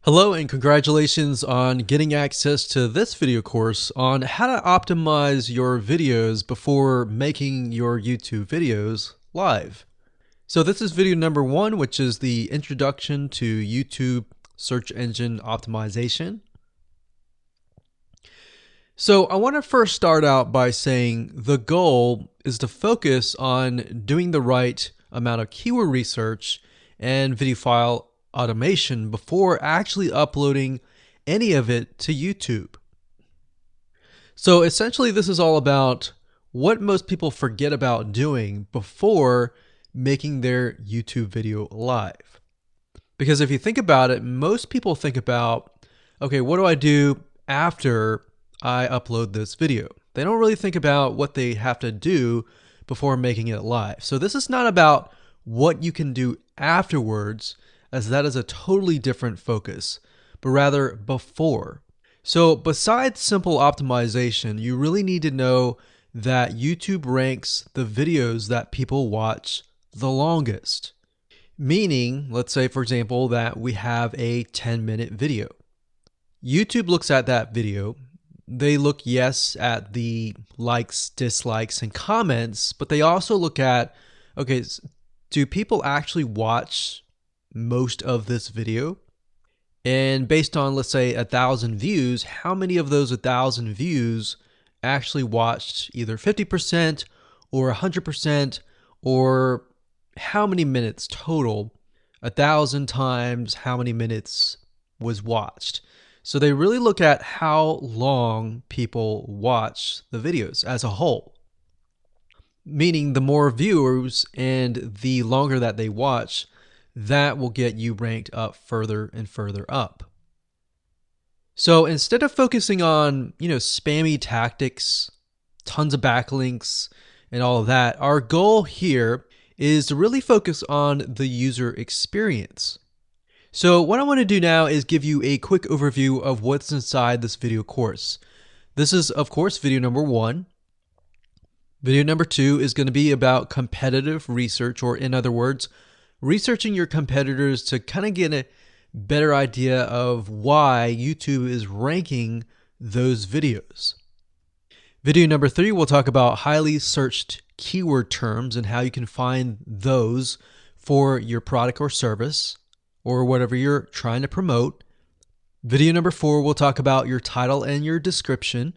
Hello and congratulations on getting access to this video course on how to optimize your videos before making your YouTube videos live. So this is video number 1, which is the introduction to YouTube search engine optimization. So I want to first start out by saying the goal is to focus on doing the right amount of keyword research and video file automation before actually uploading any of it to YouTube. So essentially this is all about what most people forget about doing before making their YouTube video live. Because if you think about it, most people think about, okay, what do I do after I upload this video? They don't really think about what they have to do before making it live. So this is not about what you can do afterwards, as that is a totally different focus, but rather before. So besides simple optimization, you really need to know that YouTube ranks the videos that people watch the longest. Meaning, let's say for example that we have a 10-minute video. YouTube looks at that video. They look, yes, at the likes, dislikes, and comments, but they also look at, okay, do people actually watch most of this video? And based on, let's say, 1,000 views, how many of those 1,000 views actually watched either 50% or 100%, or how many minutes total? 1,000 times how many minutes was watched. So they really look at how long people watch the videos as a whole. Meaning the more viewers and the longer that they watch, that will get you ranked up further and further up. So instead of focusing on, spammy tactics, tons of backlinks, and all of that, our goal here is to really focus on the user experience. So what I want to do now is give you a quick overview of what's inside this video course. This is, of course, video number 1. Video number 2 is going to be about competitive research, or in other words, researching your competitors to kind of get a better idea of why YouTube is ranking those videos. Video number 3, we'll talk about highly searched keyword terms and how you can find those for your product or service or whatever you're trying to promote. Video number 4, we'll talk about your title and your description.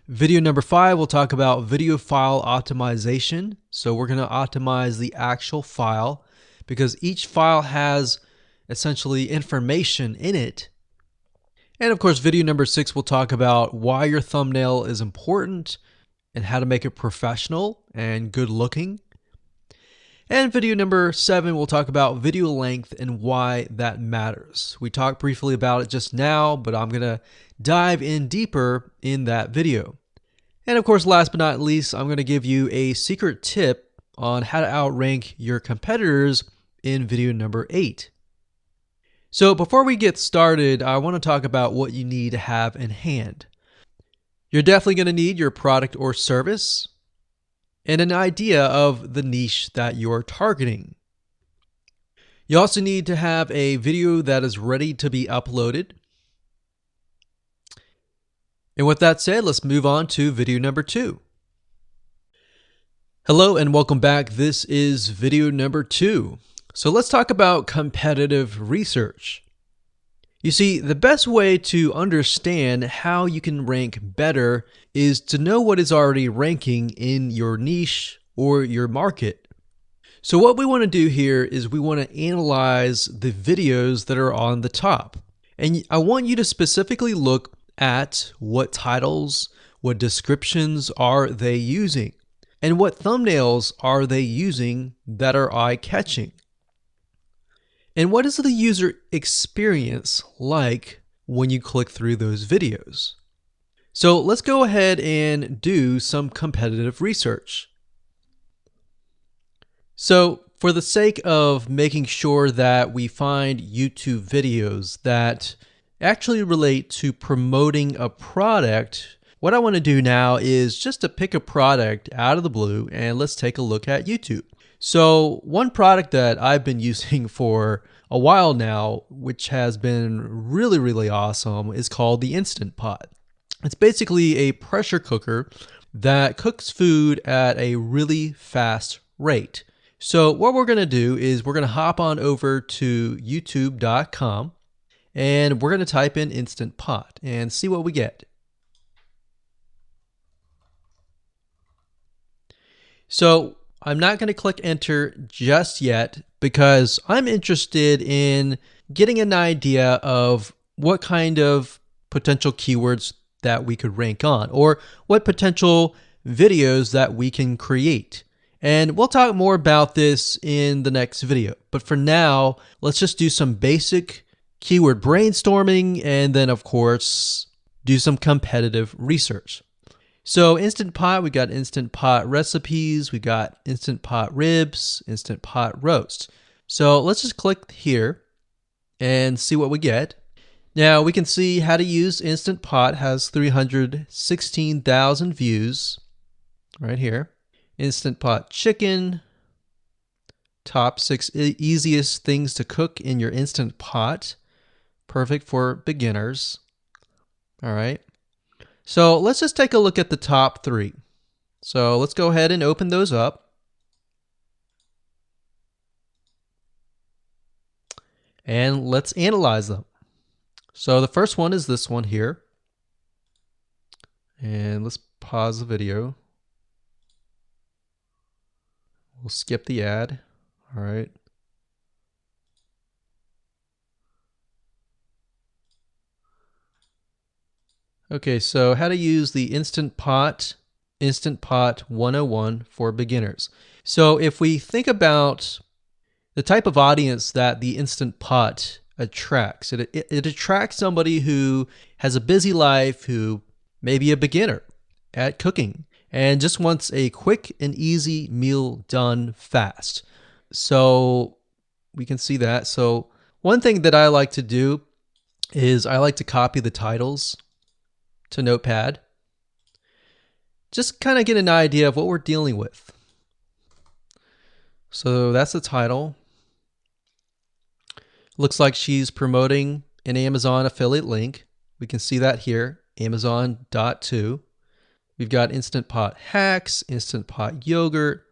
Video number 5, we'll talk about video file optimization. So we're going to optimize the actual file because each file has essentially information in it. And of course, video number 6, we'll talk about why your thumbnail is important and how to make it professional and good looking. And video number 7, we'll talk about video length and why that matters. We talked briefly about it just now, but I'm going to dive in deeper in that video. And of course, last but not least, I'm going to give you a secret tip on how to outrank your competitors in video number 8. So before we get started, I want to talk about what you need to have in hand. You're definitely going to need your product or service and an idea of the niche that you're targeting. You also need to have a video that is ready to be uploaded. And with that said, let's move on to video number 2. Hello and welcome back. This is video number 2. So let's talk about competitive research. You see, the best way to understand how you can rank better is to know what is already ranking in your niche or your market. So what we want to do here is we want to analyze the videos that are on the top. And I want you to specifically look at what titles, what descriptions are they using, and what thumbnails are they using that are eye-catching. And what is the user experience like when you click through those videos? So let's go ahead and do some competitive research. So for the sake of making sure that we find YouTube videos that actually relate to promoting a product, what I want to do now is just to pick a product out of the blue and let's take a look at YouTube. So one product that I've been using for a while now, which has been really, really awesome, is called the Instant Pot. It's basically a pressure cooker that cooks food at a really fast rate. So what we're going to do is we're going to hop on over to youtube.com and we're going to type in Instant Pot and see what we get. So I'm not going to click enter just yet because I'm interested in getting an idea of what kind of potential keywords that we could rank on, or what potential videos that we can create. And we'll talk more about this in the next video. But for now, let's just do some basic keyword brainstorming and then, of course, do some competitive research. So Instant Pot, we got Instant Pot recipes, we got Instant Pot ribs, Instant Pot roast. So let's just click here and see what we get. Now we can see how to use Instant Pot has 316,000 views right here. Instant Pot chicken, top 6 easiest things to cook in your Instant Pot. Perfect for beginners. All right. So let's just take a look at the top 3. So let's go ahead and open those up. And let's analyze them. So the first one is this one here. And let's pause the video. We'll skip the ad. All right. Okay, so how to use the Instant Pot 101 for beginners. So if we think about the type of audience that the Instant Pot attracts, it attracts somebody who has a busy life, who may be a beginner at cooking and just wants a quick and easy meal done fast. So we can see that. So one thing that I like to do is I like to copy the titles to Notepad. Just kind of get an idea of what we're dealing with. So that's the title. Looks like she's promoting an Amazon affiliate link. We can see that here, Amazon.to. We've got Instant Pot hacks, Instant Pot yogurt,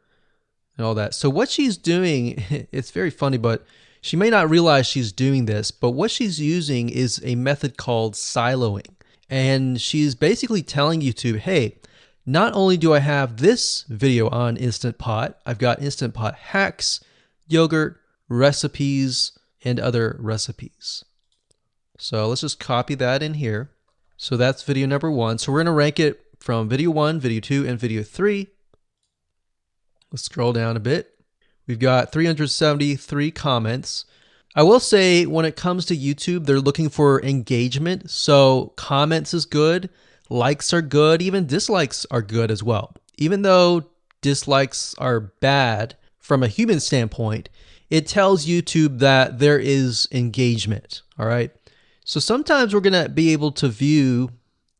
and all that. So what she's doing, it's very funny, but she may not realize she's doing this, but what she's using is a method called siloing. And she's basically telling YouTube, hey, not only do I have this video on Instant Pot, I've got Instant Pot hacks, yogurt, recipes, and other recipes. So let's just copy that in here. So that's video number 1. So we're going to rank it from video 1, video 2, and video 3. Let's scroll down a bit. We've got 373 comments. I will say when it comes to YouTube, they're looking for engagement. So comments is good, likes are good, even dislikes are good as well. Even though dislikes are bad from a human standpoint, it tells YouTube that there is engagement, all right? So sometimes we're going to be able to view,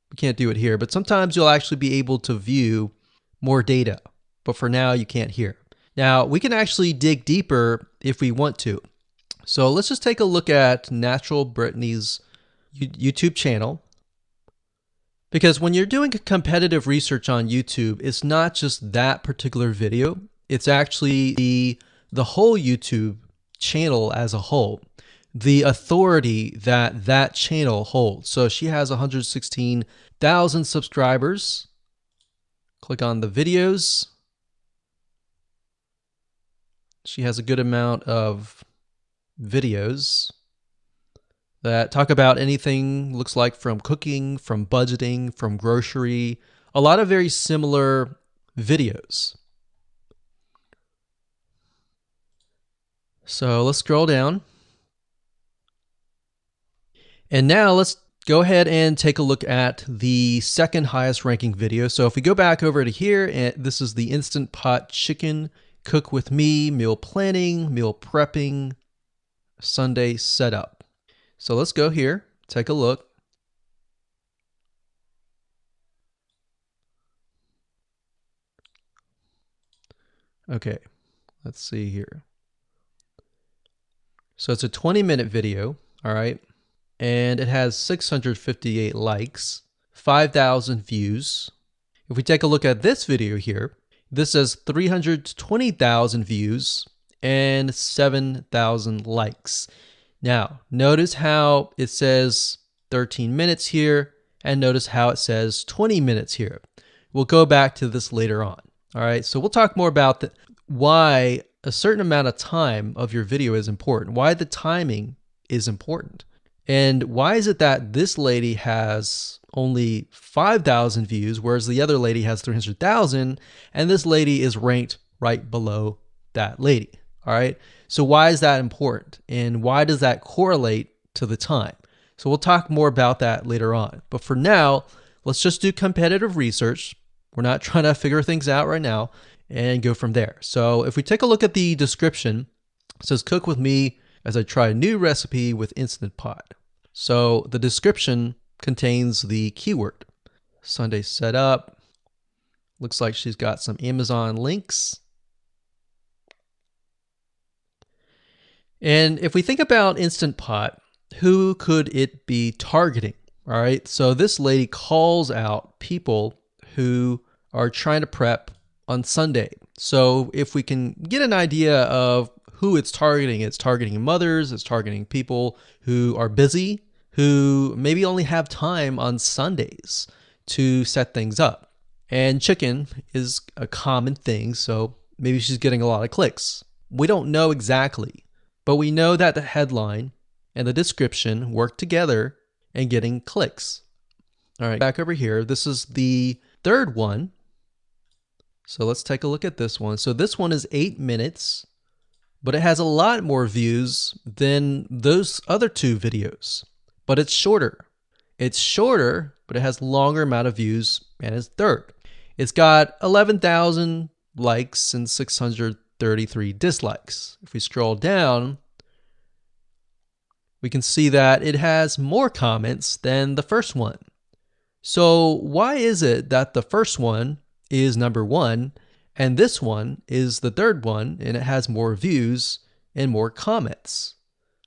we can't do it here, but sometimes you'll actually be able to view more data. But for now, you can't hear. Now, we can actually dig deeper if we want to. So let's just take a look at Natural Brittany's YouTube channel. Because when you're doing competitive research on YouTube, it's not just that particular video. It's actually the whole YouTube channel as a whole, the authority that that channel holds. So she has 116,000 subscribers. Click on the videos. She has a good amount of videos that talk about anything, looks like from cooking, from budgeting, from grocery, a lot of very similar videos. So let's scroll down. And now let's go ahead and take a look at the second highest ranking video. So if we go back over to here, and this is the Instant Pot chicken, cook with me, meal planning, meal prepping, Sunday setup. So let's go here, take a look. Okay, let's see here. So it's a 20-minute video, all right? And it has 658 likes, 5,000 views. If we take a look at this video here, this has 320,000 views and 7,000 likes. Now, notice how it says 13 minutes here, and notice how it says 20 minutes here. We'll go back to this later on. All right, so we'll talk more about why a certain amount of time of your video is important, why the timing is important. And why is it that this lady has only 5,000 views, whereas the other lady has 300,000, and this lady is ranked right below that lady? All right, so why is that important? And why does that correlate to the time? So we'll talk more about that later on. But for now, let's just do competitive research. We're not trying to figure things out right now, and go from there. So if we take a look at the description, it says cook with me as I try a new recipe with Instant Pot. So the description contains the keyword. Sunday setup. Looks like she's got some Amazon links. And if we think about Instant Pot, who could it be targeting? All right, so this lady calls out people who are trying to prep on Sunday. So if we can get an idea of who it's targeting mothers, it's targeting people who are busy, who maybe only have time on Sundays to set things up. And chicken is a common thing, so maybe she's getting a lot of clicks. We don't know exactly, but we know that the headline and the description work together and getting clicks. All right, back over here, this is the third one. So let's take a look at this one. So this one is 8 minutes, but it has a lot more views than those other two videos, but it's shorter. It's shorter, but it has longer amount of views, and it's third. It's got 11,000 likes and 633 dislikes. If we scroll down, we can see that it has more comments than the first one. So why is it that the first one is number one and this one is the third one and it has more views and more comments?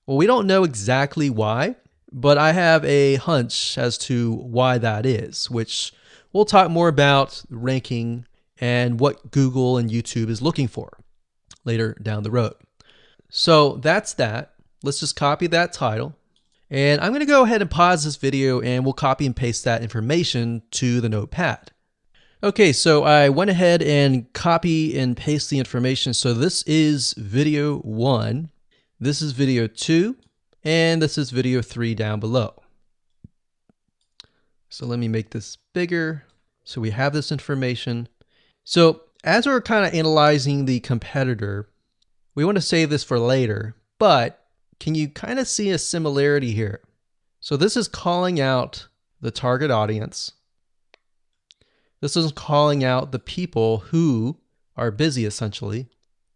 Well, we don't know exactly why, but I have a hunch as to why that is, which we'll talk more about ranking and what Google and YouTube is looking for later down the road. So that's that. Let's just copy that title. And I'm going to go ahead and pause this video and we'll copy and paste that information to the notepad. Okay, so I went ahead and copy and paste the information. So this is video 1, this is video 2, and this is video 3 down below. So let me make this bigger. So we have this information. So as we're kind of analyzing the competitor, we want to save this for later, but can you kind of see a similarity here? So this is calling out the target audience. This is calling out the people who are busy, essentially.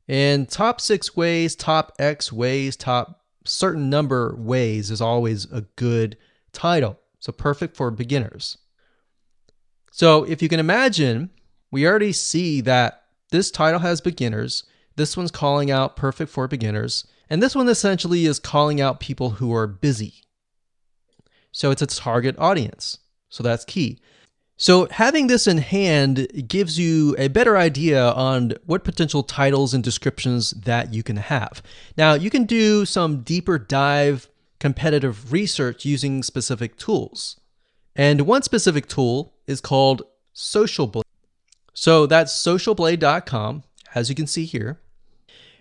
And top 6 ways, top X ways, top certain number ways is always a good title. So perfect for beginners. So if you can imagine, we already see that this title has beginners. This one's calling out perfect for beginners. And this one essentially is calling out people who are busy. So it's a target audience. So that's key. So having this in hand gives you a better idea on what potential titles and descriptions that you can have. Now, you can do some deeper dive competitive research using specific tools. And one specific tool is called Social Blade. So that's socialblade.com, as you can see here.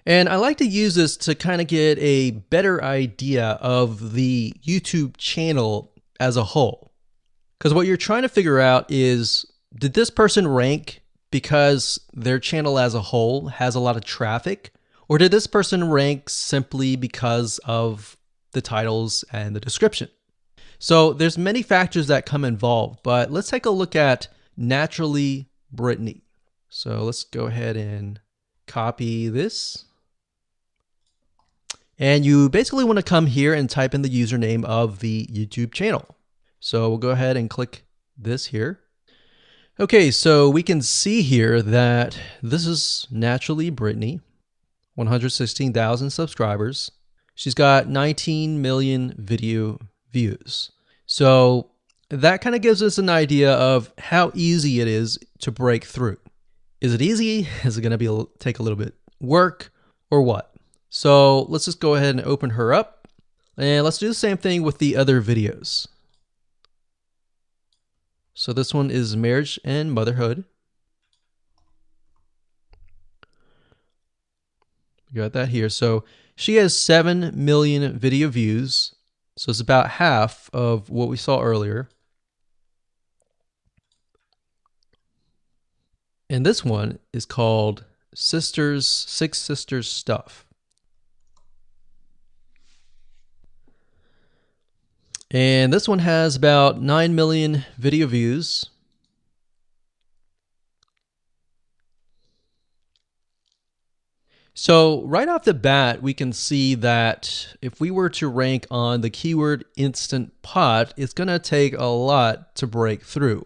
And I like to use this to kind of get a better idea of the YouTube channel as a whole. Because what you're trying to figure out is, did this person rank because their channel as a whole has a lot of traffic? Or did this person rank simply because of the titles and the description? So there's many factors that come involved, but let's take a look at Naturally Brittany. So let's go ahead and copy this. And you basically want to come here and type in the username of the YouTube channel. So we'll go ahead and click this here. Okay, so we can see here that this is Naturally Brittany, 116,000 subscribers. She's got 19 million video views. So that kind of gives us an idea of how easy it is to break through. Is it easy? Is it going to take a little bit work or what? So let's just go ahead and open her up, and let's do the same thing with the other videos. So this one is marriage and motherhood. You got that here. So she has 7 million video views. So it's about half of what we saw earlier. And this one is called Six Sisters Stuff. And this one has about 9 million video views. So right off the bat, we can see that if we were to rank on the keyword Instant Pot, it's going to take a lot to break through.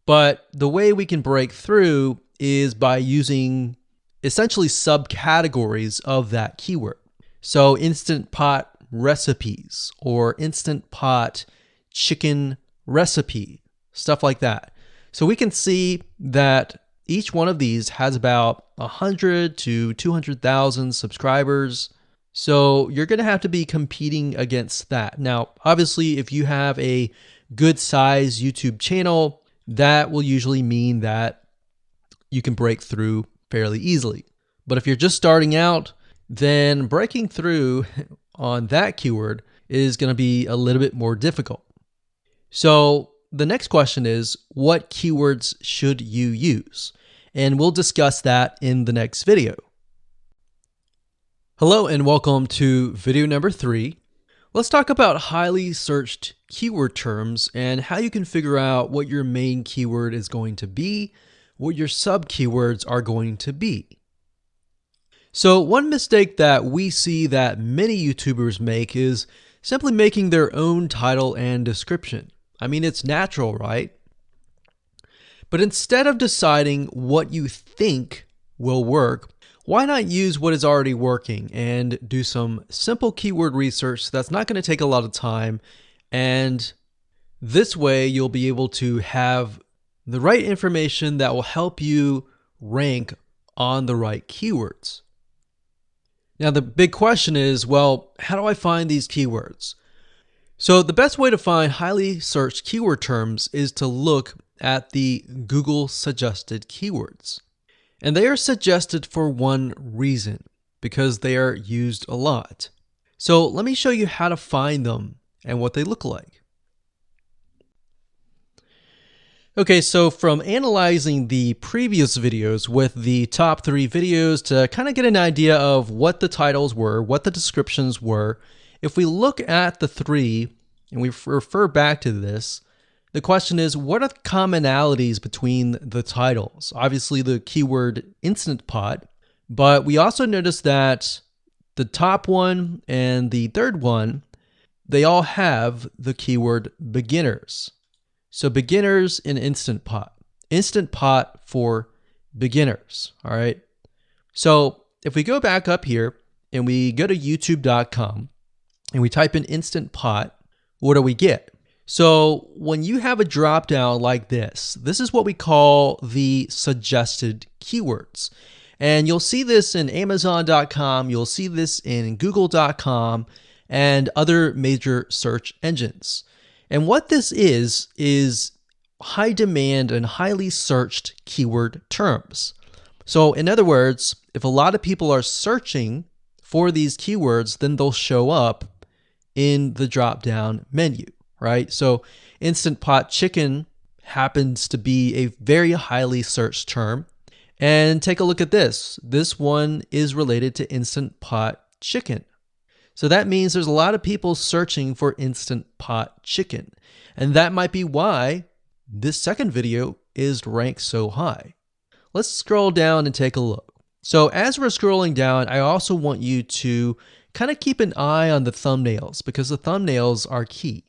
But the way we can break through is by using essentially subcategories of that keyword. So Instant Pot recipes or Instant Pot chicken recipe, stuff like that. So we can see that each one of these has about 100 to 200,000 subscribers. So you're going to have to be competing against that. Now, obviously, if you have a good size YouTube channel, that will usually mean that you can break through fairly easily. But if you're just starting out, then breaking through on that keyword is going to be a little bit more difficult. So the next question is, what keywords should you use? And we'll discuss that in the next video. Hello and welcome to video number 3. Let's talk about highly searched keyword terms and how you can figure out what your main keyword is going to be, what your sub keywords are going to be. So one mistake that we see that many YouTubers make is simply making their own title and description. I mean, it's natural, right? But instead of deciding what you think will work, why not use what is already working and do some simple keyword research that's not going to take a lot of time, and this way you'll be able to have the right information that will help you rank on the right keywords. Now the big question is, well, how do I find these keywords? So the best way to find highly searched keyword terms is to look at the Google suggested keywords. And they are suggested for one reason, because they are used a lot. So let me show you how to find them and what they look like. Okay, so from analyzing the previous videos with the top 3 videos to kind of get an idea of what the titles were, what the descriptions were, if we look at the 3 and we refer back to this, the question is, what are the commonalities between the titles? Obviously the keyword Instant Pot, but we also noticed that the top one and the third one, they all have the keyword beginners. So beginners in Instant Pot. Instant Pot for beginners, all right? So if we go back up here and we go to youtube.com and we type in Instant Pot, what do we get? So when you have a drop down like this is what we call the suggested keywords. And you'll see this in Amazon.com, you'll see this in Google.com and other major search engines. And what this is high demand and highly searched keyword terms. So in other words, if a lot of people are searching for these keywords, then they'll show up in the drop down menu. Right? So Instant Pot chicken happens to be a very highly searched term. And take a look at this. This one is related to Instant Pot chicken. So that means there's a lot of people searching for Instant Pot chicken. And that might be why this second video is ranked so high. Let's scroll down and take a look. So as we're scrolling down, I also want you to kind of keep an eye on the thumbnails because the thumbnails are key.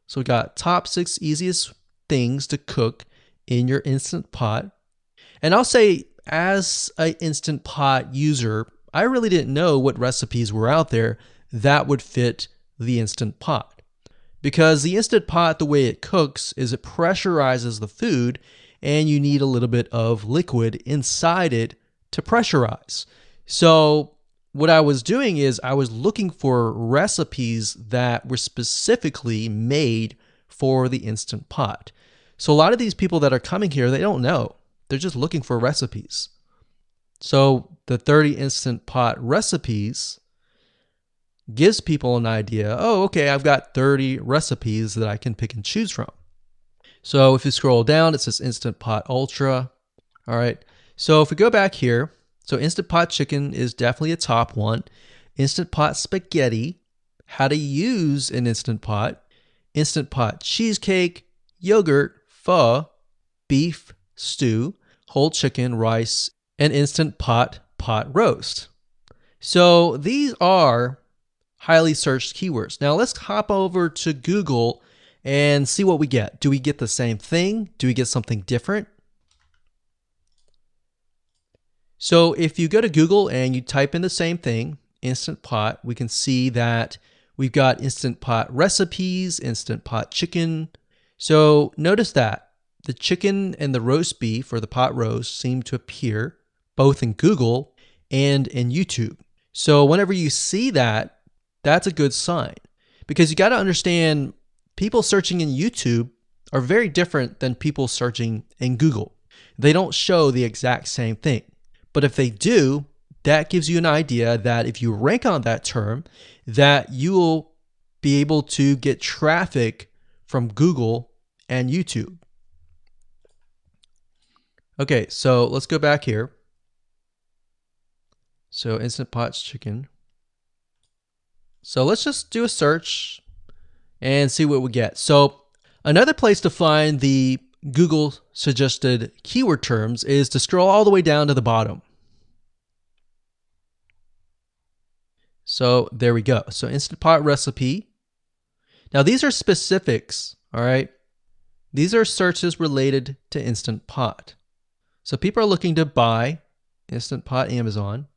So we got top 6 easiest things to cook in your Instant Pot. And I'll say, as an Instant Pot user, I really didn't know what recipes were out there that would fit the Instant Pot. Because the Instant Pot, the way it cooks is it pressurizes the food, and you need a little bit of liquid inside it to pressurize. So what I was doing is I was looking for recipes that were specifically made for the Instant Pot. So a lot of these people that are coming here, they don't know. They're just looking for recipes. So the 30 Instant Pot recipes gives people an idea. Oh, okay, I've got 30 recipes that I can pick and choose from. So if you scroll down, it says Instant Pot Ultra. All right. So if we go back here, so Instant Pot Chicken is definitely a top one. Instant Pot Spaghetti, how to use an Instant Pot. Instant Pot Cheesecake, yogurt, pho, beef stew, whole chicken, rice, and Instant Pot roast. So these are highly searched keywords. Now let's hop over to Google and see what we get. Do we get the same thing? Do we get something different? So if you go to Google and you type in the same thing, Instant Pot, we can see that we've got Instant Pot recipes, Instant Pot chicken. So notice that the chicken and the roast beef or the pot roast seem to appear both in Google and in YouTube. So whenever you see that, that's a good sign, because you got to understand people searching in YouTube are very different than people searching in Google. They don't show the exact same thing. But if they do, that gives you an idea that if you rank on that term, that you will be able to get traffic from Google and YouTube. Okay, so let's go back here. So Instant Pot Chicken. So let's just do a search and see what we get. So another place to find the Google suggested keyword terms is to scroll all the way down to the bottom. So there we go. So Instant Pot recipe. Now these are specifics, all right? These are searches related to Instant Pot. So people are looking to buy Instant Pot Amazon.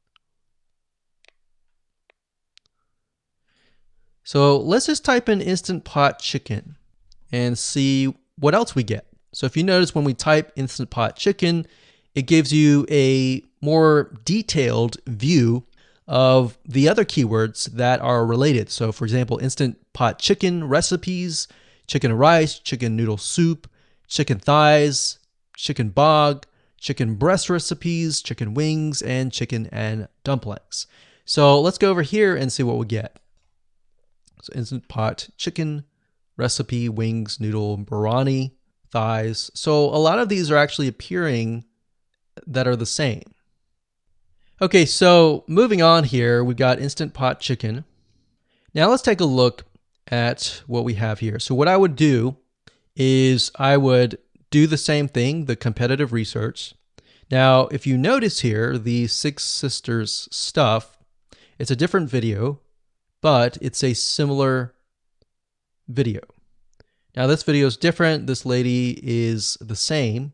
So let's just type in Instant Pot Chicken and see what else we get. So if you notice, when we type Instant Pot Chicken, it gives you a more detailed view of the other keywords that are related. So for example, Instant Pot Chicken recipes, chicken and rice, chicken noodle soup, chicken thighs, chicken bog, chicken breast recipes, chicken wings, and chicken and dumplings. So let's go over here and see what we get. So Instant Pot Chicken recipe, wings, noodle, biryani, thighs. So a lot of these are actually appearing that are the same. Okay, so moving on here, we've got Instant Pot Chicken. Now let's take a look at what we have here. So what I would do is I would do the same thing, the competitive research. Now, if you notice here, the Six Sisters stuff, it's a different video, but it's a similar video. Now this video is different. This lady is the same.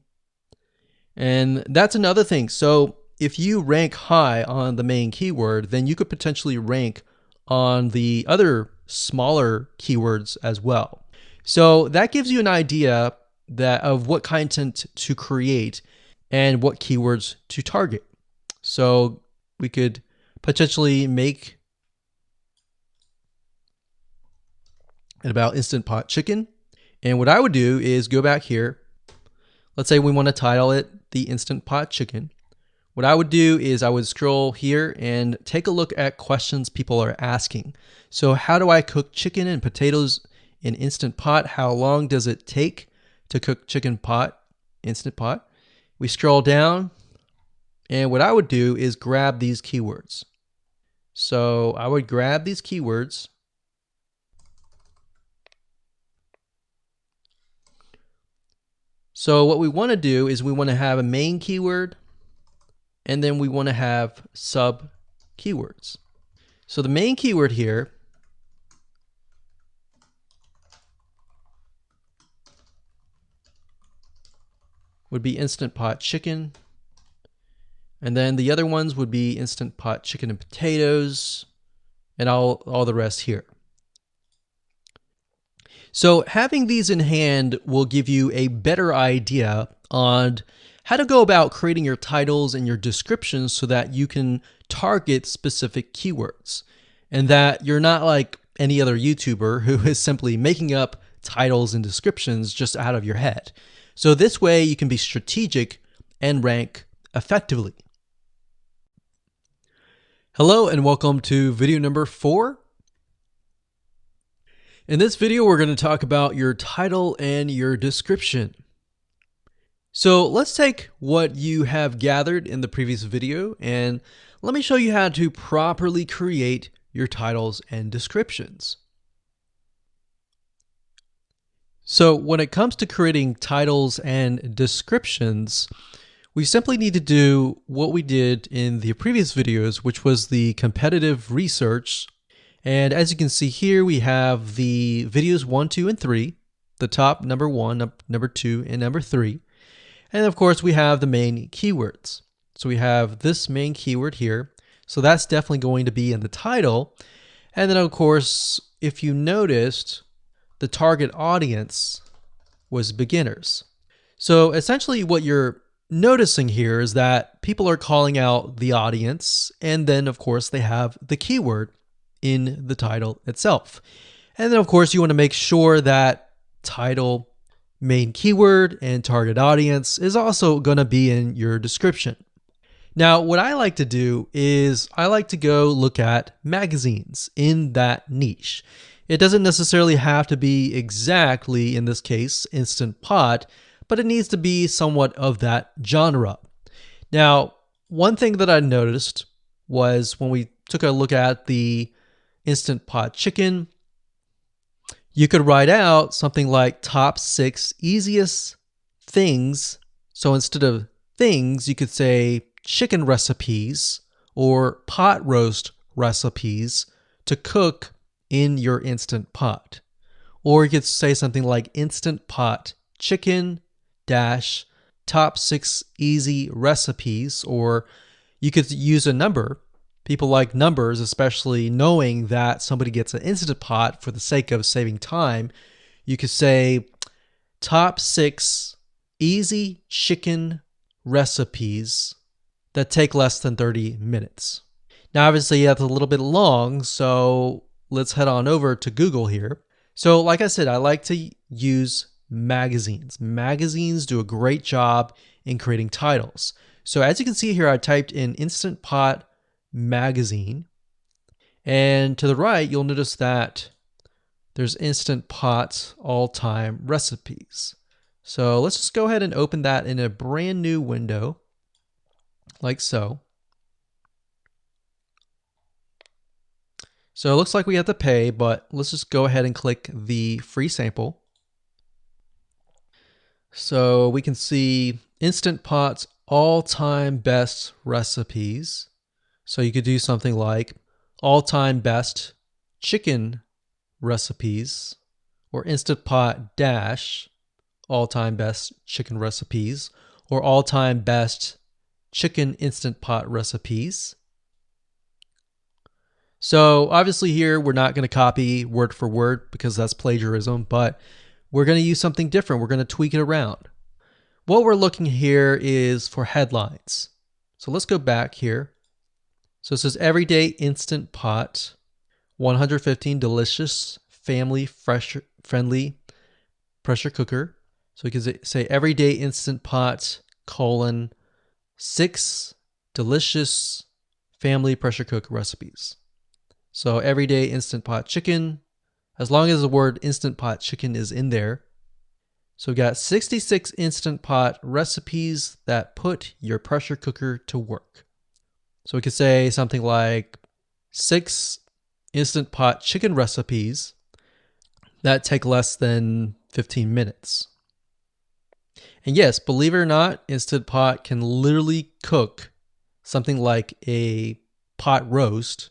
And that's another thing. So if you rank high on the main keyword, then you could potentially rank on the other smaller keywords as well. So that gives you an idea of what content to create and what keywords to target. So we could potentially make it about Instant Pot Chicken. And what I would do is go back here. Let's say we want to title it the Instant Pot Chicken. What I would do is I would scroll here and take a look at questions people are asking. So how do I cook chicken and potatoes in Instant Pot? How long does it take to cook chicken pot, Instant Pot? We scroll down, and what I would do is grab these keywords. So I would grab these keywords. So what we want to do is we want to have a main keyword, and then we want to have sub keywords. So the main keyword here would be Instant Pot Chicken. And then the other ones would be Instant Pot chicken and potatoes, and all the rest here. So having these in hand will give you a better idea on how to go about creating your titles and your descriptions so that you can target specific keywords, and that you're not like any other YouTuber who is simply making up titles and descriptions just out of your head. So this way you can be strategic and rank effectively. Hello and welcome to video number 4. In this video, we're going to talk about your title and your description. So let's take what you have gathered in the previous video and let me show you how to properly create your titles and descriptions. So when it comes to creating titles and descriptions, we simply need to do what we did in the previous videos, which was the competitive research. And as you can see here, we have the videos 1, 2, and 3, the top number 1, number 2, and number 3. And of course, we have the main keywords. So we have this main keyword here. So that's definitely going to be in the title. And then of course, if you noticed, the target audience was beginners. So essentially what you're noticing here is that people are calling out the audience, and then of course they have the keyword in the title itself. And then of course you want to make sure that title, main keyword, and target audience is also going to be in your description. Now what I like to do is I like to go look at magazines in that niche. It doesn't necessarily have to be exactly, in this case, Instant Pot, but it needs to be somewhat of that genre. Now, one thing that I noticed was when we took a look at the Instant Pot chicken, you could write out something like top 6 easiest things. So instead of things, you could say chicken recipes or pot roast recipes to cook in your Instant Pot. Or you could say something like Instant Pot chicken dash top 6 easy recipes, or you could use a number. People like numbers, especially knowing that somebody gets an Instant Pot for the sake of saving time. You could say top 6 easy chicken recipes that take less than 30 minutes. Now obviously that's a little bit long, so let's head on over to Google here. So like I said, I like to use magazines. Magazines do a great job in creating titles. So as you can see here, I typed in Instant Pot magazine, and to the right, you'll notice that there's Instant Pot all-time recipes. So let's just go ahead and open that in a brand new window, like so. So it looks like we have to pay, but let's just go ahead and click the free sample. So we can see Instant Pot's all-time best recipes. So you could do something like all-time best chicken recipes, or Instant Pot dash all-time best chicken recipes, or all-time best chicken Instant Pot recipes. So obviously here we're not going to copy word for word because that's plagiarism, but we're going to use something different. We're going to tweak it around. What we're looking here is for headlines. So let's go back here. So it says everyday Instant Pot, 115 delicious, family friendly pressure cooker. So we can say everyday Instant Pot, 6 delicious family pressure cook recipes. So everyday Instant Pot chicken, as long as the word Instant Pot chicken is in there. So we got 66 Instant Pot recipes that put your pressure cooker to work. So we could say something like 6 Instant Pot chicken recipes that take less than 15 minutes. And yes, believe it or not, Instant Pot can literally cook something like a pot roast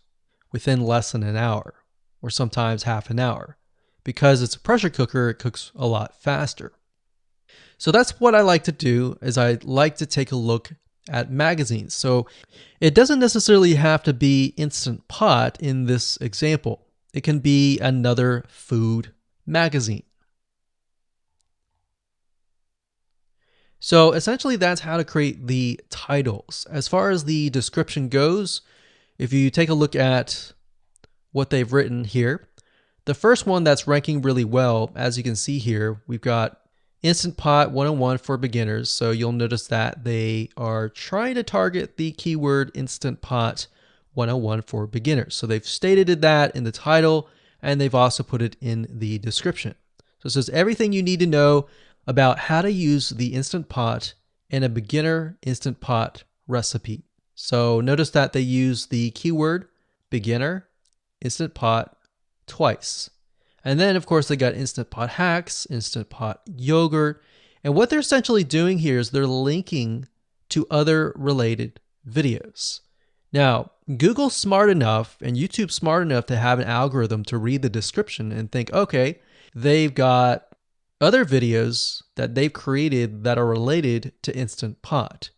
within less than an hour, or sometimes half an hour. Because it's a pressure cooker, it cooks a lot faster. So that's what I like to do, is I like to take a look at magazines. So it doesn't necessarily have to be Instant Pot in this example. It can be another food magazine. So essentially that's how to create the titles. As far as the description goes, if you take a look at what they've written here, the first one that's ranking really well, as you can see here, we've got Instant Pot 101 for beginners. So you'll notice that they are trying to target the keyword Instant Pot 101 for beginners. So they've stated that in the title, and they've also put it in the description. So it says everything you need to know about how to use the Instant Pot in a beginner Instant Pot recipe. So notice that they use the keyword beginner Instant Pot twice. And then, of course, they got Instant Pot hacks, Instant Pot yogurt. And what they're essentially doing here is they're linking to other related videos. Now, Google's smart enough and YouTube's smart enough to have an algorithm to read the description and think, okay, they've got other videos that they've created that are related to Instant Pot.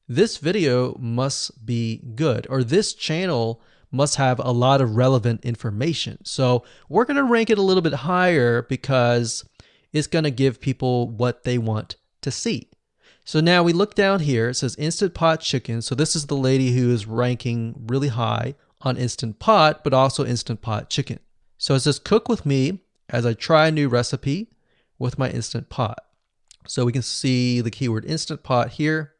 This video must be good, or this channel must have a lot of relevant information. So we're going to rank it a little bit higher because it's going to give people what they want to see. So now we look down here, it says Instant Pot Chicken. So this is the lady who is ranking really high on Instant Pot, but also Instant Pot Chicken. So it says cook with me as I try a new recipe with my Instant Pot. So we can see the keyword Instant Pot here.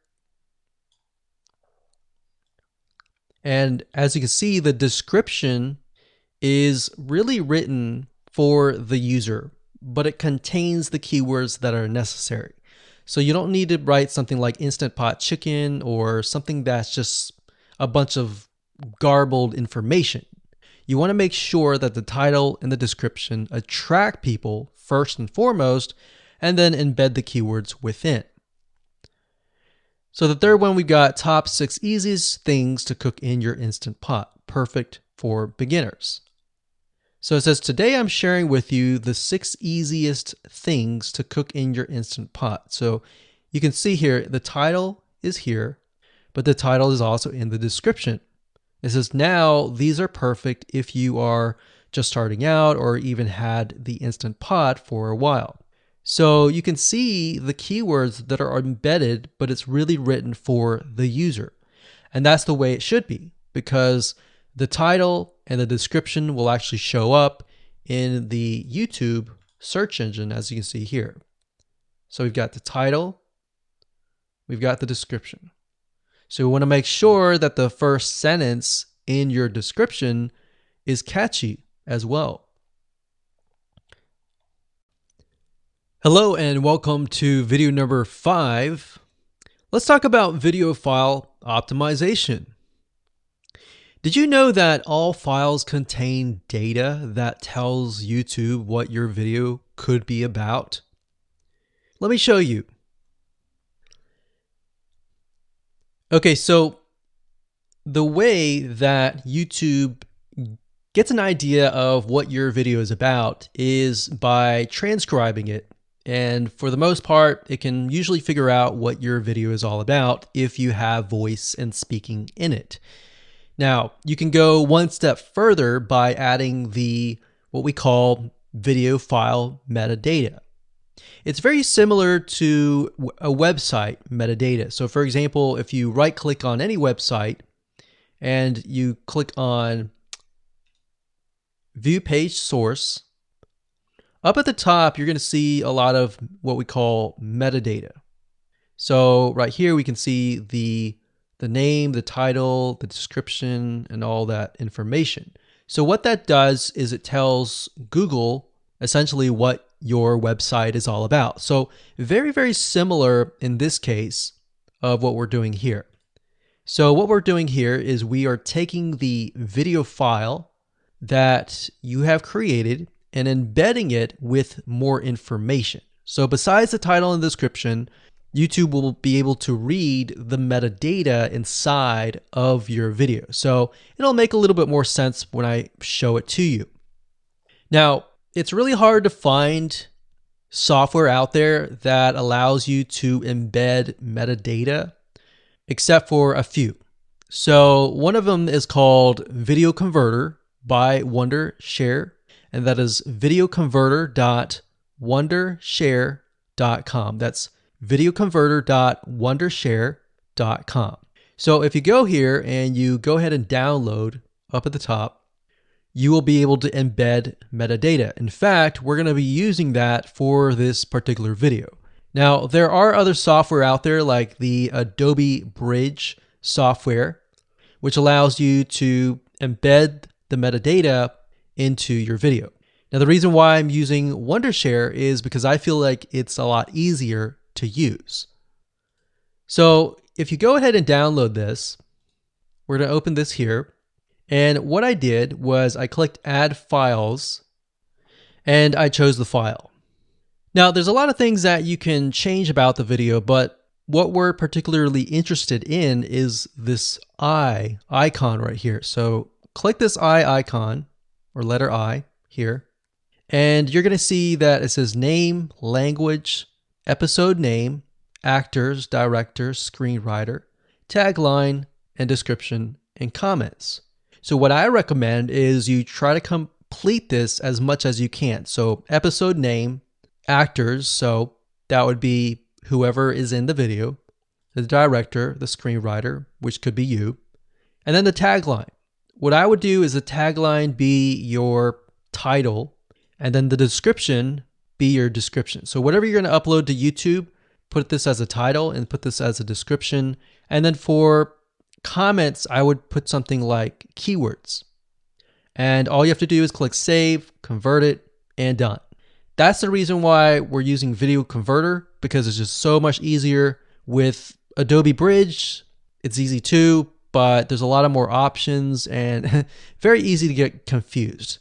And as you can see, the description is really written for the user, but it contains the keywords that are necessary. So you don't need to write something like Instant Pot Chicken or something that's just a bunch of garbled information. You want to make sure that the title and the description attract people first and foremost, and then embed the keywords within. So the third one, we got top 6 easiest things to cook in your Instant Pot, perfect for beginners. So it says, today I'm sharing with you the 6 easiest things to cook in your Instant Pot. So you can see here, the title is here, but the title is also in the description. It says, now these are perfect if you are just starting out or even had the Instant Pot for a while. So you can see the keywords that are embedded, but it's really written for the user. And that's the way it should be, because the title and the description will actually show up in the YouTube search engine, as you can see here. So we've got the title, we've got the description. So we want to make sure that the first sentence in your description is catchy as well. Hello and welcome to video number 5. Let's talk about video file optimization. Did you know that all files contain data that tells YouTube what your video could be about? Let me show you. Okay, so the way that YouTube gets an idea of what your video is about is by transcribing it. And for the most part, it can usually figure out what your video is all about if you have voice and speaking in it. Now, you can go one step further by adding what we call video file metadata. It's very similar to a website metadata. So for example, if you right click on any website and you click on View Page Source, up at the top, you're going to see a lot of what we call metadata. So right here, we can see the name, the title, the description, and all that information. So what that does is it tells Google essentially what your website is all about. So very, very similar in this case of what we're doing here. So what we're doing here is we are taking the video file that you have created and embedding it with more information. So besides the title and description, YouTube will be able to read the metadata inside of your video. So it'll make a little bit more sense when I show it to you. Now, it's really hard to find software out there that allows you to embed metadata except for a few. So one of them is called Video Converter by Wondershare, and that is videoconverter.wondershare.com. That's videoconverter.wondershare.com. So if you go here and you go ahead and download up at the top, you will be able to embed metadata. In fact, we're going to be using that for this particular video. Now, there are other software out there like the Adobe Bridge software, which allows you to embed the metadata into your video. Now, the reason why I'm using Wondershare is because I feel like it's a lot easier to use. So if you go ahead and download this, we're going to open this here. And what I did was I clicked Add Files, and I chose the file. Now, there's a lot of things that you can change about the video, but what we're particularly interested in is this eye icon right here. So click this eye icon, or letter I here, and you're going to see that it says name, language, episode name, actors, director, screenwriter, tagline, and description, and comments. So what I recommend is you try to complete this as much as you can. So episode name, actors, so that would be whoever is in the video, the director, the screenwriter, which could be you, and then the tagline. What I would do is the tagline be your title, and then the description be your description. So whatever you're going to upload to YouTube, put this as a title and put this as a description. And then for comments, I would put something like keywords. And all you have to do is click save, convert it, and done. That's the reason why we're using Video Converter, because it's just so much easier. With Adobe Bridge, it's easy too, but there's a lot of more options and very easy to get confused.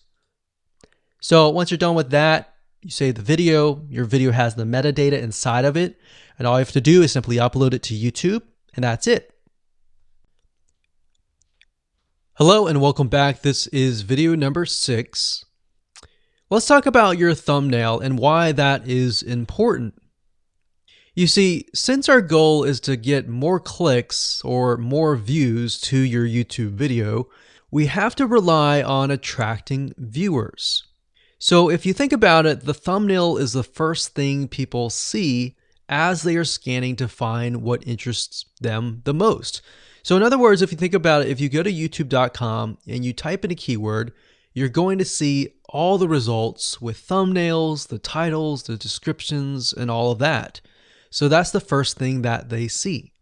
So once you're done with that, you save the video. Your video has the metadata inside of it, and all you have to do is simply upload it to YouTube, and that's it. Hello and welcome back. This is video number 6. Let's talk about your thumbnail and why that is important. You see, since our goal is to get more clicks or more views to your YouTube video, we have to rely on attracting viewers. So if you think about it, the thumbnail is the first thing people see as they are scanning to find what interests them the most. So in other words, if you think about it, if you go to youtube.com and you type in a keyword, you're going to see all the results with thumbnails, the titles, the descriptions, and all of that. So that's the first thing that they see.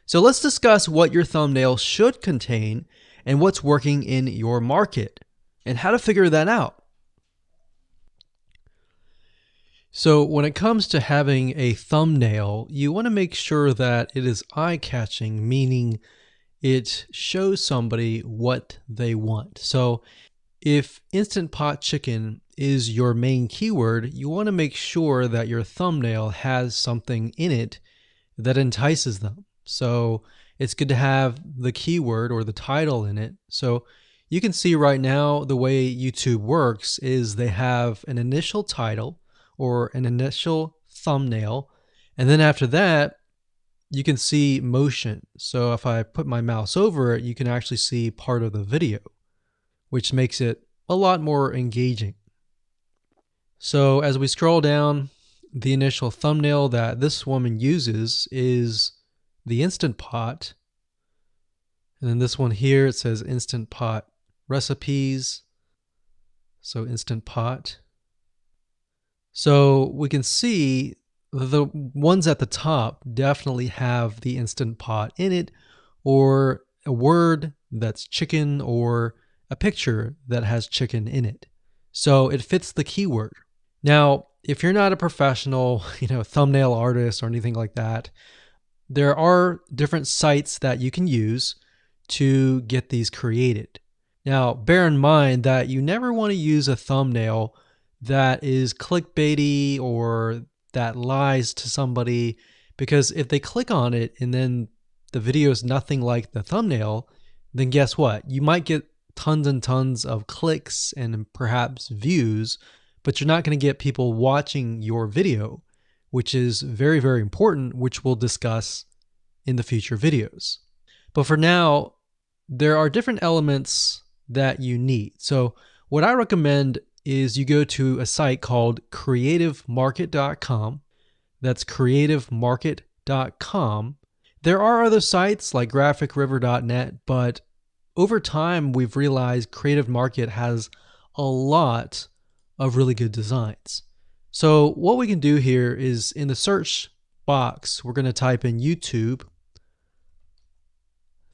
So let's discuss what your thumbnail should contain and what's working in your market and how to figure that out. So when it comes to having a thumbnail, you want to make sure that it is eye-catching, meaning it shows somebody what they want. So if Instant Pot Chicken is your main keyword, you want to make sure that your thumbnail has something in it that entices them. So it's good to have the keyword or the title in it. So you can see right now the way YouTube works is they have an initial title or an initial thumbnail, and then after that you can see motion. So if I put my mouse over it, you can actually see part of the video, which makes it a lot more engaging. So as we scroll down, the initial thumbnail that this woman uses is the Instant Pot, and then this one here, it says Instant Pot recipes, so Instant Pot. So we can see the ones at the top definitely have the Instant Pot in it, or a word that's chicken, or a picture that has chicken in it. So it fits the keyword. Now, if you're not a professional, thumbnail artist or anything like that, there are different sites that you can use to get these created. Now, bear in mind that you never want to use a thumbnail that is clickbaity or that lies to somebody, because if they click on it and then the video is nothing like the thumbnail, then guess what? You might get tons and tons of clicks and perhaps views, but you're not going to get people watching your video, which is very, very important, which we'll discuss in the future videos. But for now, there are different elements that you need. So what I recommend is you go to a site called creativemarket.com. That's creativemarket.com. There are other sites like graphicriver.net, but over time we've realized Creative Market has a lot of really good designs. So what we can do here is in the search box, we're going to type in YouTube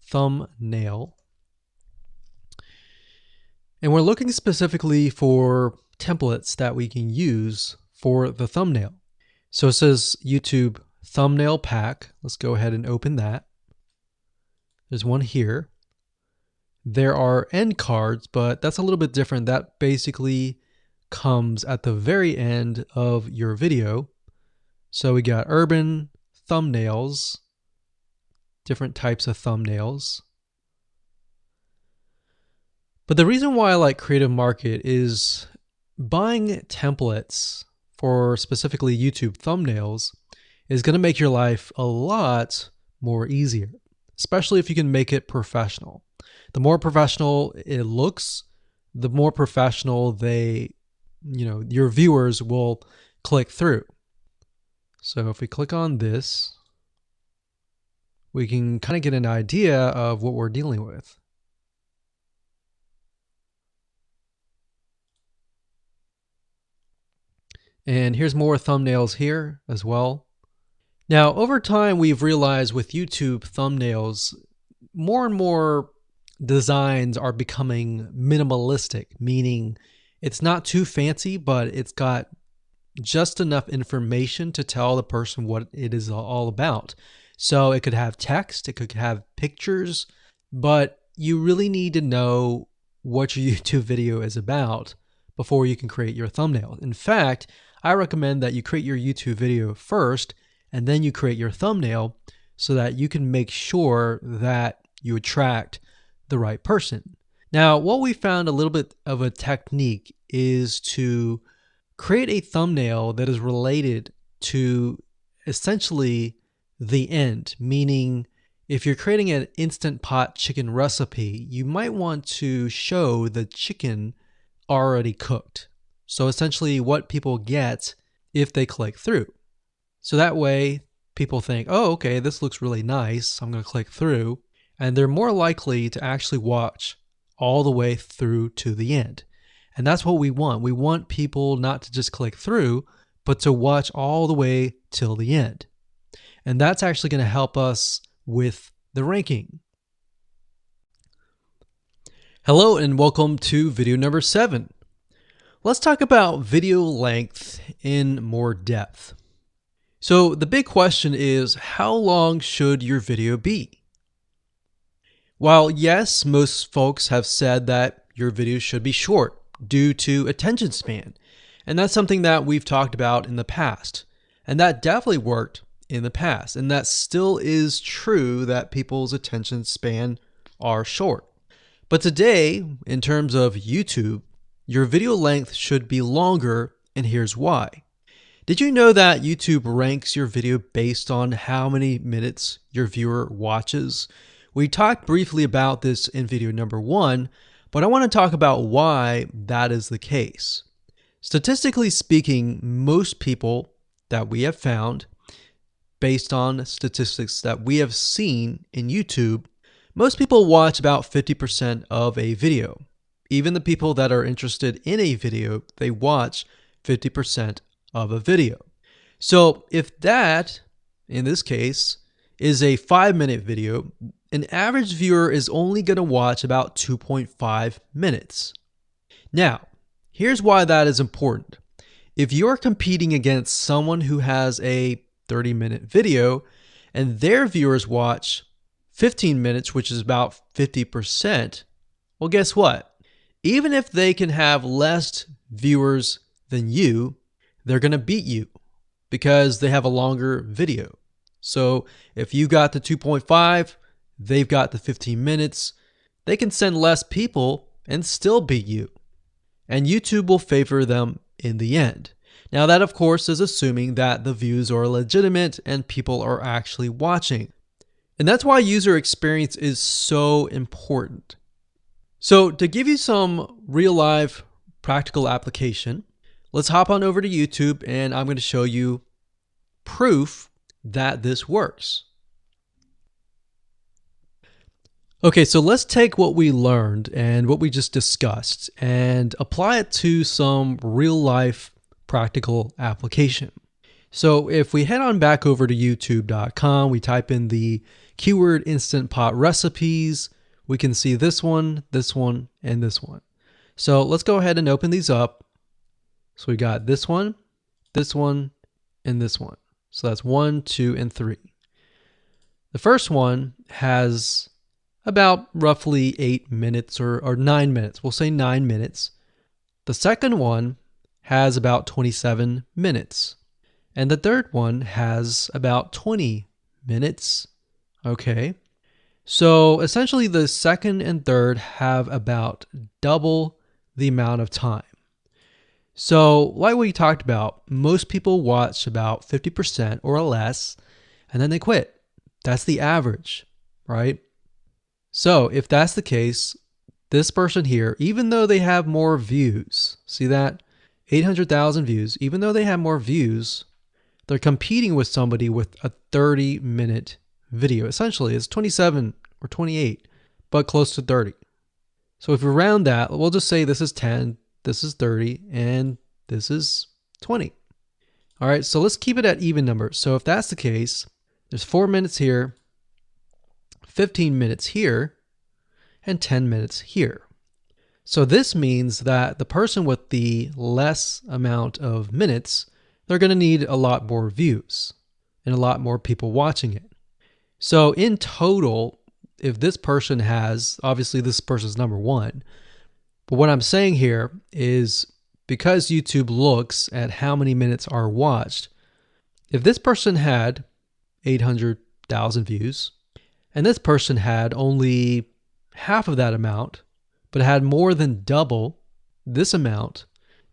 thumbnail. And we're looking specifically for templates that we can use for the thumbnail. So it says YouTube thumbnail pack. Let's go ahead and open that. There's one here. There are end cards, but that's a little bit different. That basically comes at the very end of your video. So we got urban thumbnails, different types of thumbnails. But the reason why I like Creative Market is buying templates for specifically YouTube thumbnails is going to make your life a lot more easier, especially if you can make it professional. The more professional it looks, the more professional your viewers will click through. So if we click on this, we can kind of get an idea of what we're dealing with. And here's more thumbnails here as well. Now, over time, we've realized with YouTube thumbnails, more and more designs are becoming minimalistic, meaning it's not too fancy, but it's got just enough information to tell the person what it is all about. So it could have text, it could have pictures, but you really need to know what your YouTube video is about before you can create your thumbnail. In fact, I recommend that you create your YouTube video first and then you create your thumbnail so that you can make sure that you attract the right person. Now, what we found a little bit of a technique is to create a thumbnail that is related to essentially the end, meaning if you're creating an Instant Pot chicken recipe, you might want to show the chicken already cooked. So essentially what people get if they click through. So that way people think, oh, okay, this looks really nice. I'm going to click through. And they're more likely to actually watch all the way through to the end. And that's what we want. We want people not to just click through, but to watch all the way till the end. And that's actually going to help us with the ranking. Hello and welcome to video number 7. Let's talk about video length in more depth. So the big question is, how long should your video be? While yes, most folks have said that your video should be short due to attention span, and that's something that we've talked about in the past, and that definitely worked in the past, and that still is true that people's attention span are short. But today, in terms of YouTube, your video length should be longer, and here's why. Did you know that YouTube ranks your video based on how many minutes your viewer watches? We talked briefly about this in video number 1, but I want to talk about why that is the case. Statistically speaking, most people that we have found, based on statistics that we have seen in YouTube, most people watch about 50% of a video. Even the people that are interested in a video, they watch 50% of a video. So if that, in this case, is a 5-minute video, an average viewer is only going to watch about 2.5 minutes. Now, here's why that is important. If you're competing against someone who has a 30-minute video and their viewers watch 15 minutes, which is about 50%, well, guess what? Even if they can have less viewers than you, they're going to beat you because they have a longer video. So if you got the 2.5, they've got the 15 minutes, they can send less people and still beat you. And YouTube will favor them in the end. Now that, of course, is assuming that the views are legitimate and people are actually watching. And that's why user experience is so important. So to give you some real life practical application, let's hop on over to YouTube and I'm going to show you proof that this works. Okay, so let's take what we learned and what we just discussed and apply it to some real life practical application. So if we head on back over to youtube.com, we type in the keyword Instant Pot recipes, we can see this one, and this one. So let's go ahead and open these up. So we got this one, and this one. So that's 1, 2, and 3. The first one has about roughly 8 minutes or 9 minutes. We'll say 9 minutes. The second one has about 27 minutes. And the third one has about 20 minutes. Okay. So essentially the second and third have about double the amount of time. So like we talked about, most people watch about 50% or less, and then they quit. That's the average, right? So if that's the case, this person here, even though they have more views, see that? 800,000 views, even though they have more views, they're competing with somebody with a 30-minute video. Essentially, it's 27 or 28, but close to 30. So if we round that, we'll just say this is 10, this is 30, and this is 20. All right, so let's keep it at even numbers. So if that's the case, there's 4 minutes here, 15 minutes here, and 10 minutes here. So this means that the person with the less amount of minutes, they're going to need a lot more views and a lot more people watching it. So in total, if this person has, obviously this person's number one, but what I'm saying here is because YouTube looks at how many minutes are watched, if this person had 800,000 views and this person had only half of that amount, but had more than double this amount,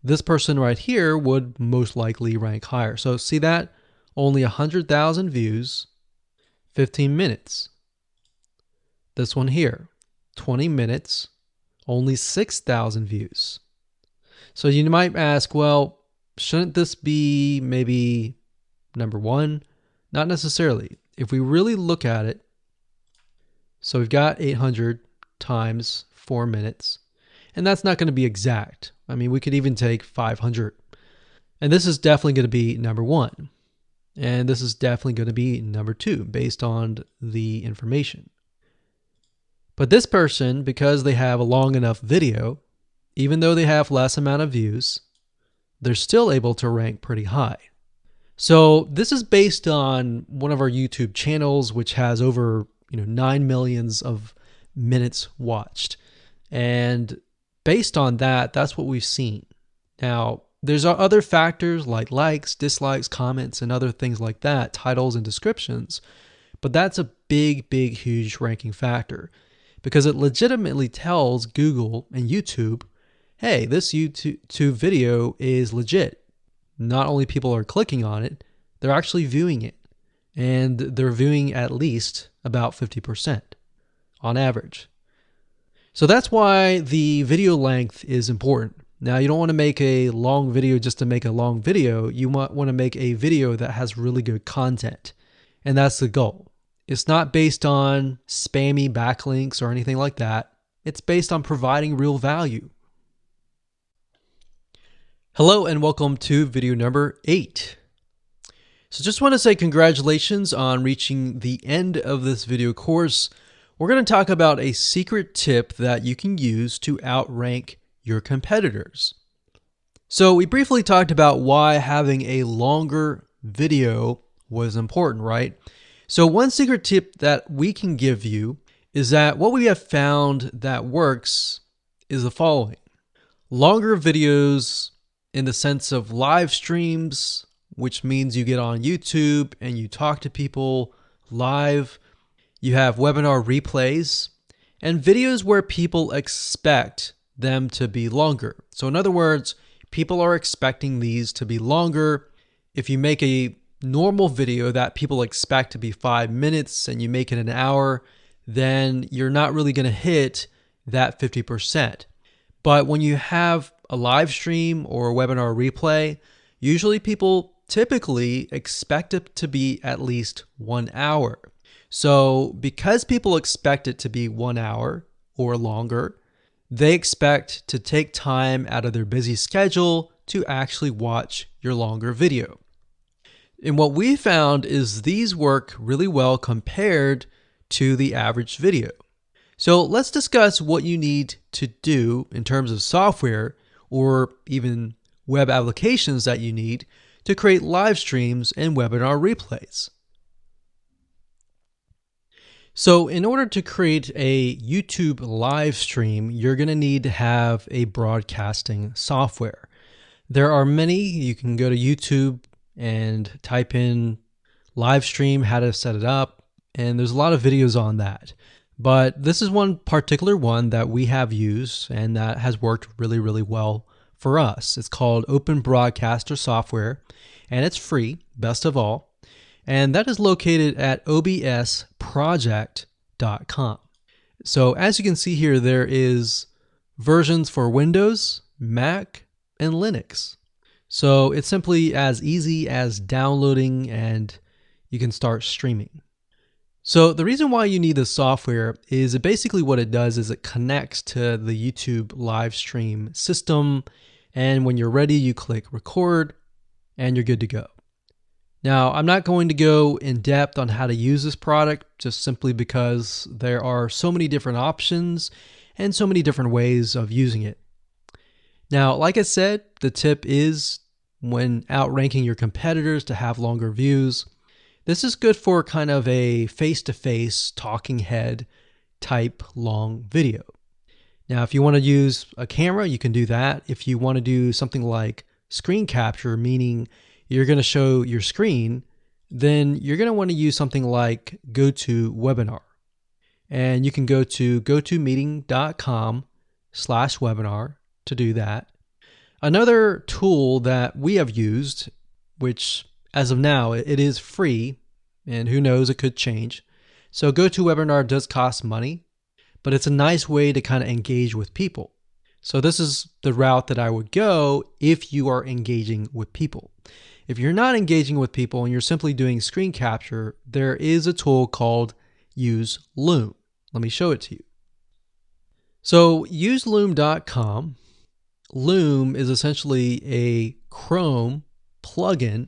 this person right here would most likely rank higher. So see that? Only 100,000 views, 15 minutes. This one here, 20 minutes, only 6,000 views. So you might ask, well, shouldn't this be maybe number one? Not necessarily. If we really look at it, so we've got 800 times 4 minutes, and that's not going to be exact. I mean, we could even take 500. And this is definitely going to be number one. And this is definitely going to be number two based on the information. But this person, because they have a long enough video, even though they have less amount of views, they're still able to rank pretty high. So this is based on one of our YouTube channels, which has over 9 million of minutes watched. And based on that, that's what we've seen. Now, there's other factors like likes, dislikes, comments, and other things like that, titles and descriptions. But that's a big, huge ranking factor because it legitimately tells Google and YouTube, hey, this YouTube video is legit. Not only people are clicking on it, they're actually viewing it. And they're viewing at least about 50% on average. So that's why the video length is important. Now, you don't want to make a long video just to make a long video. You might want to make a video that has really good content. And that's the goal. It's not based on spammy backlinks or anything like that. It's based on providing real value. Hello and welcome to video number 8. So just want to say congratulations on reaching the end of this video course. We're going to talk about a secret tip that you can use to outrank your competitors. So we briefly talked about why having a longer video was important, right? So one secret tip that we can give you is that what we have found that works is the following. Longer videos in the sense of live streams, which means you get on YouTube and you talk to people live. You have webinar replays and videos where people expect them to be longer. So in other words, people are expecting these to be longer. If you make a normal video that people expect to be 5 minutes and you make it an hour, then you're not really going to hit that 50%. But when you have a live stream or a webinar replay, usually people typically expect it to be at least 1 hour. So because people expect it to be 1 hour or longer, they expect to take time out of their busy schedule to actually watch your longer video. And what we found is these work really well compared to the average video. So let's discuss what you need to do in terms of software or even web applications that you need to create live streams and webinar replays. So in order to create a YouTube live stream, you're going to need to have a broadcasting software. There are many. You can go to YouTube and type in live stream, how to set it up, and there's a lot of videos on that. But this is one particular one that we have used and that has worked really, really well for us. It's called Open Broadcaster Software, and it's free, best of all. And that is located at obsproject.com. So as you can see here, there is versions for Windows, Mac, and Linux. So it's simply as easy as downloading and you can start streaming. So the reason why you need this software is basically what it does is it connects to the YouTube live stream system. And when you're ready, you click record and you're good to go. Now, I'm not going to go in depth on how to use this product just simply because there are so many different options and so many different ways of using it. Now, like I said, the tip is when outranking your competitors to have longer views. This is good for kind of a face-to-face talking head type long video. Now, if you want to use a camera, you can do that. If you want to do something like screen capture, meaning you're going to show your screen, then you're going to want to use something like GoToWebinar. And you can go to gotomeeting.com/webinar to do that. Another tool that we have used, which as of now, it is free, and who knows, it could change. So GoToWebinar does cost money, but it's a nice way to kind of engage with people. So this is the route that I would go if you are engaging with people. If you're not engaging with people and you're simply doing screen capture, there is a tool called Use Loom. Let me show it to you. So useloom.com. Loom is essentially a Chrome plugin,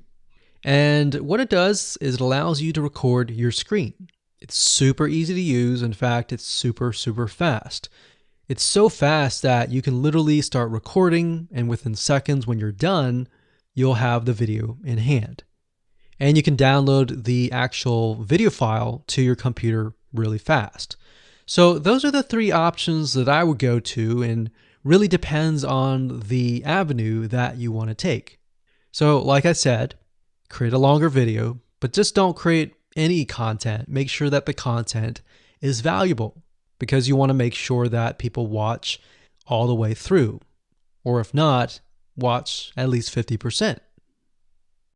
and what it does is it allows you to record your screen. It's super easy to use. In fact, it's super, super fast. It's so fast that you can literally start recording, and within seconds when you're done, you'll have the video in hand. And you can download the actual video file to your computer really fast. So those are the three options that I would go to, and really depends on the avenue that you want to take. So like I said, create a longer video, but just don't create any content. Make sure that the content is valuable, because you want to make sure that people watch all the way through. Or if not, watch at least 50%.